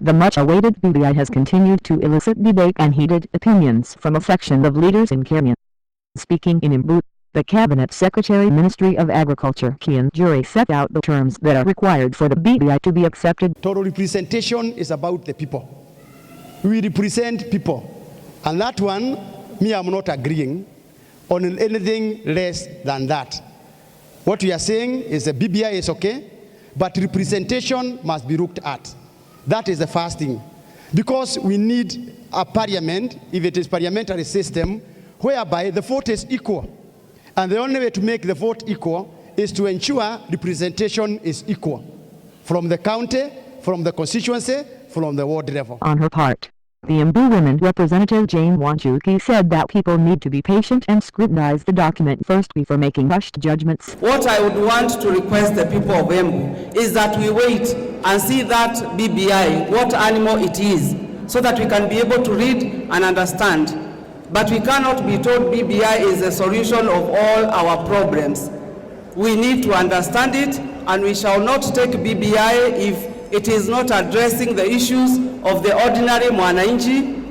The much-awaited BBI has continued to elicit debate and heated opinions from a section of leaders in Kenya. Speaking in Embu, the Cabinet Secretary Ministry of Agriculture Kiunjuri set out the terms that are required for the BBI to be accepted. Total representation is about the people. We represent people. And that one, me, I'm not agreeing on anything less than that. What we are saying is the BBI is okay, but representation must be looked at. That is the first thing. Because we need a parliament, if it is parliamentary system, whereby the vote is equal. And the only way to make the vote equal is to ensure representation is equal. From the county, from the constituency, from the ward level. On her part, the Embu Women Representative Jane Mwangi said that people need to be patient and scrutinize the document first before making rushed judgments. What I would want to request the people of Embu is that we wait and see that BBI, what animal it is, so that we can be able to read and understand. But we cannot be told BBI is the solution of all our problems. We need to understand it, and we shall not take BBI if it is not addressing the issues of the ordinary Mwananchi.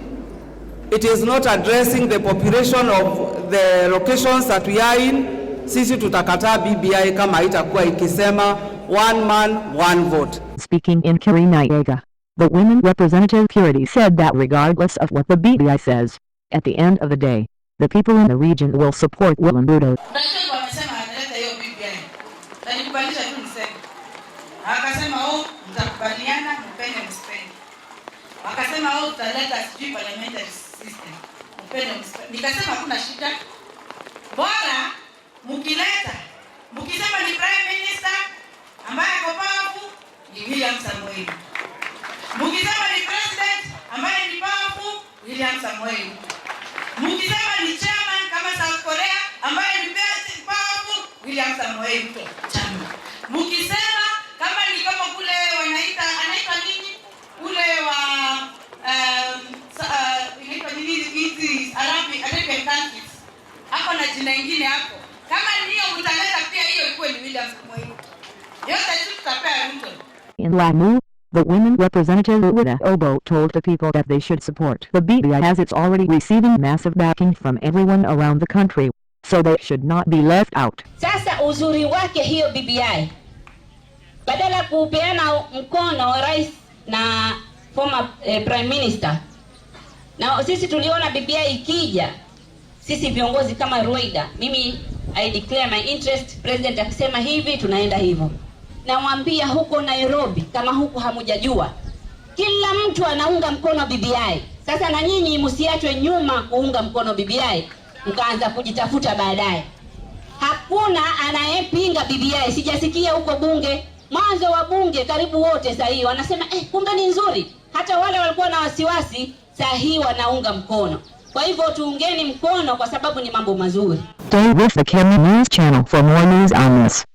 It is not addressing the population of the locations that we are in. Sisi tutakataa BBI kama itakuwa ikisema one man, one vote. Speaking in Kirinyaga, the Women Representative Purity said that regardless of what the BBI says, at the end of the day, the people in the region will support Willam Ruto. Mtakubaliana mpende msipende. Wakasema utaleta sijui parliamentary system. Mpende msipende. Nikasema hakuna shida. Bora mkileta, mkisema ni prime minister ambaye ako powerful, ni William Samoei. Mkisema ni president ambaye ni powerful, William Samoei. Mkisema ni chairman kama South Korea ambaye ni powerful, William Samoei chama. Mkisema kama ni kama kule anaitwa nini? Ule wa inaitwa nini hizi Arabian countries. Hapo na jina lingine hapo. Kama niyo mtaleta pia hiyo ikuwe ni William Samoei. Yote tutapea Ruto. In Lamu, the Women Representative Uwida Obo told the people that they should support the BBI as it's already receiving massive backing from everyone around the country, so they should not be left out. Sasa uzuri wake hiyo BBI, badala kupeana mkono wa rais na former prime minister, na sisi tuliona BBI ikija, sisi viongozi kama Raila, mimi I declare my interest, president akisema hivi tunaenda hivyo. Namwambia huko Nairobi, kama huko hamujajua, kila mtu anaunga mkono BBI. Sasa na nyinyi msiachwe nyuma kuunga mkono BBI, mkaanza kujitafuta baadaye. Hakuna anayepinga BBI, sijasikia huko bunge. Mwanzo wa bunge karibu wote sahihi wanasema kumbe ni nzuri. Hata wale walikuwa na wasiwasi sahihi wanaunga mkono. Kwa hivyo tuungeni mkono kwa sababu ni mambo mazuri. Stay with the Kenya News Channel for more news on this.